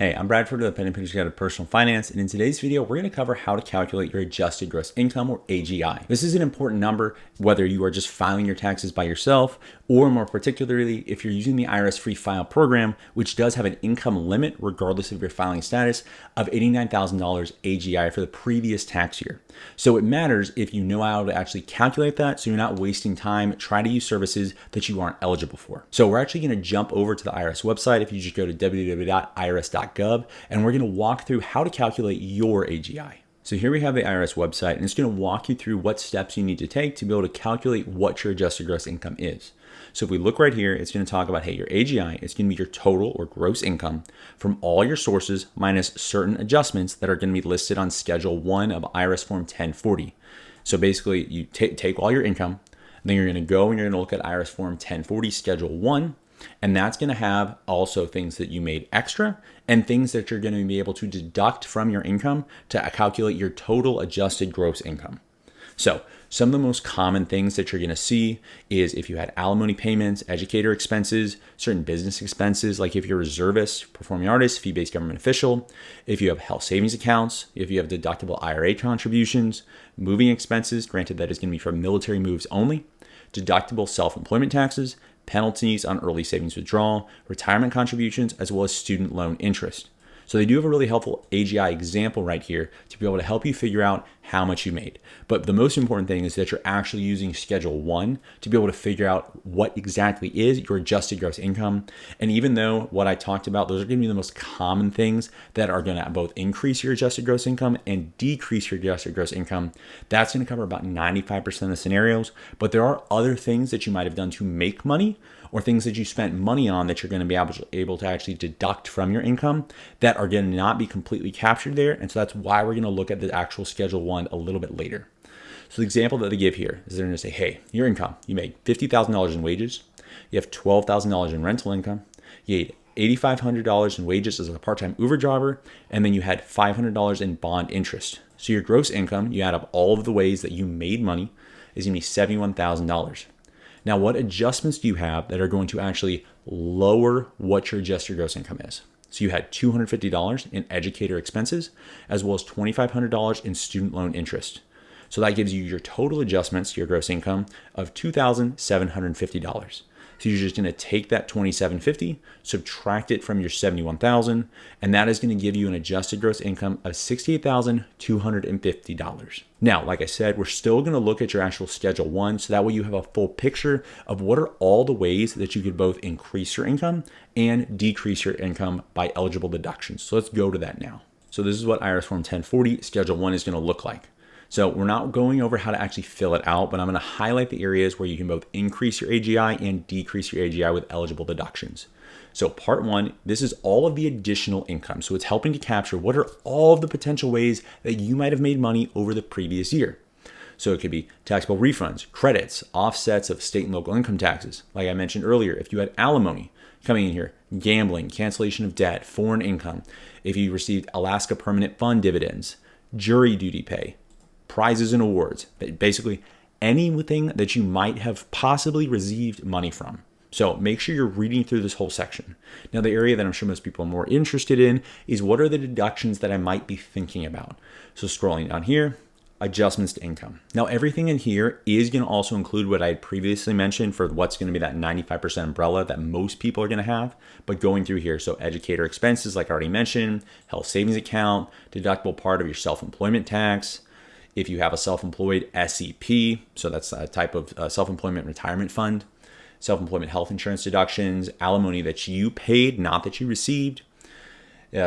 Hey, I'm Bradford of the Penny Pinch Guide of Personal Finance, and in today's video, we're going to cover how to calculate your adjusted gross income, or AGI. This is an important number, whether you are just filing your taxes by yourself, or more particularly, if you're using the IRS Free File program, which does have an income limit, regardless of your filing status, of $89,000 AGI for the previous tax year. So it matters if you know how to actually calculate that, so you're not wasting time trying to use services that you aren't eligible for. So we're actually going to jump over to the IRS website. If you just go to www.irs.gov, and we're going to walk through how to calculate your AGI. So here we have the IRS website, and it's going to walk you through what steps you need to take to be able to calculate what your adjusted gross income is. So if we look right here, it's going to talk about, hey, your AGI is going to be your total or gross income from all your sources minus certain adjustments that are going to be listed on Schedule 1 of IRS Form 1040. So basically, you take all your income, then you're going to go and you're going to look at IRS Form 1040 Schedule 1, and that's going to have also things that you made extra and things that you're going to be able to deduct from your income to calculate your total adjusted gross income. So some of the most common things that you're going to see is if you had alimony payments, educator expenses, certain business expenses, like if you're a reservist, performing artist, fee-based government official, if you have health savings accounts, if you have deductible IRA contributions, moving expenses, granted that is going to be for military moves only, deductible self-employment taxes, penalties on early savings withdrawal, retirement contributions, as well as student loan interest. So they do have a really helpful AGI example right here to be able to help you figure out how much you made. But the most important thing is that you're actually using Schedule 1 to be able to figure out what exactly is your adjusted gross income. And even though what I talked about, those are going to be the most common things that are going to both increase your adjusted gross income and decrease your adjusted gross income, that's going to cover about 95% of the scenarios. But there are other things that you might have done to make money, or things that you spent money on that you're going to be able to actually deduct from your income that are going to not be completely captured there. And so that's why we're going to look at the actual Schedule 1 a little bit later. So the example that they give here is they're going to say, hey, your income, you made $50,000 in wages, you have $12,000 in rental income, you had $8,500 in wages as a part-time Uber driver, and then you had $500 in bond interest. So your gross income, you add up all of the ways that you made money, is going to be $71,000. Now, what adjustments do you have that are going to actually lower what your adjusted gross income is? So you had $250 in educator expenses, as well as $2,500 in student loan interest. So that gives you your total adjustments to your gross income of $2,750. So you're just going to take that $2,750, subtract it from your $71,000, and that is going to give you an adjusted gross income of $68,250. Now, like I said, we're still going to look at your actual Schedule 1, so that way you have a full picture of what are all the ways that you could both increase your income and decrease your income by eligible deductions. So let's go to that now. So this is what IRS Form 1040 Schedule 1 is going to look like. So we're not going over how to actually fill it out, but I'm going to highlight the areas where you can both increase your AGI and decrease your AGI with eligible deductions. So part 1, this is all of the additional income. So it's helping to capture what are all of the potential ways that you might have made money over the previous year. So it could be taxable refunds, credits, offsets of state and local income taxes. Like I mentioned earlier, if you had alimony coming in here, gambling, cancellation of debt, foreign income, if you received Alaska Permanent Fund dividends, jury duty pay, prizes and awards, basically anything that you might have possibly received money from. So make sure you're reading through this whole section. Now, the area that I'm sure most people are more interested in is what are the deductions that I might be thinking about. So scrolling down here, adjustments to income. Now, everything in here is going to also include what I had previously mentioned for what's going to be that 95% umbrella that most people are going to have, but going through here. So educator expenses, like I already mentioned, health savings account, deductible part of your self-employment tax. If you have a self-employed SEP, so that's a type of self-employment retirement fund, self-employment health insurance deductions, alimony that you paid, not that you received,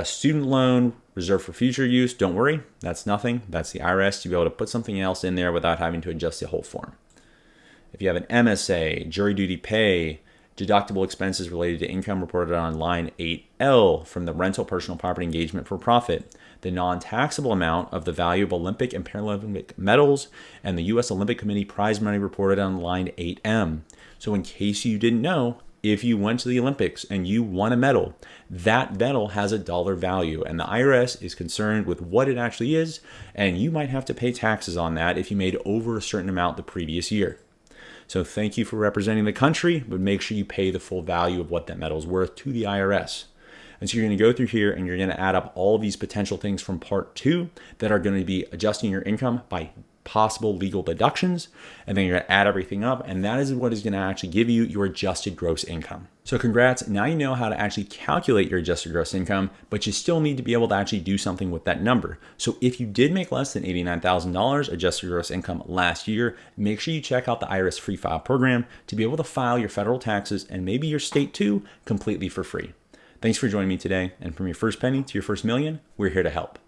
student loan, reserved for future use, don't worry, that's nothing. That's the IRS to be able to put something else in there without having to adjust the whole form. If you have an MSA, jury duty pay, deductible expenses related to income reported on line 8L from the rental personal property engagement for profit, the non-taxable amount of the value of Olympic and Paralympic medals, and the U.S. Olympic Committee prize money reported on line 8M. So in case you didn't know, if you went to the Olympics and you won a medal, that medal has a dollar value, and the IRS is concerned with what it actually is, and you might have to pay taxes on that if you made over a certain amount the previous year. So thank you for representing the country, but make sure you pay the full value of what that medal is worth to the IRS. And so you're going to go through here and you're going to add up all of these potential things from part 2 that are going to be adjusting your income by possible legal deductions, and then you're going to add everything up, and that is what is going to actually give you your adjusted gross income. So congrats, now you know how to actually calculate your adjusted gross income, but you still need to be able to actually do something with that number. So if you did make less than $89,000 adjusted gross income last year, make sure you check out the IRS Free File program to be able to file your federal taxes and maybe your state too completely for free. Thanks for joining me today, and from your first penny to your first million, we're here to help.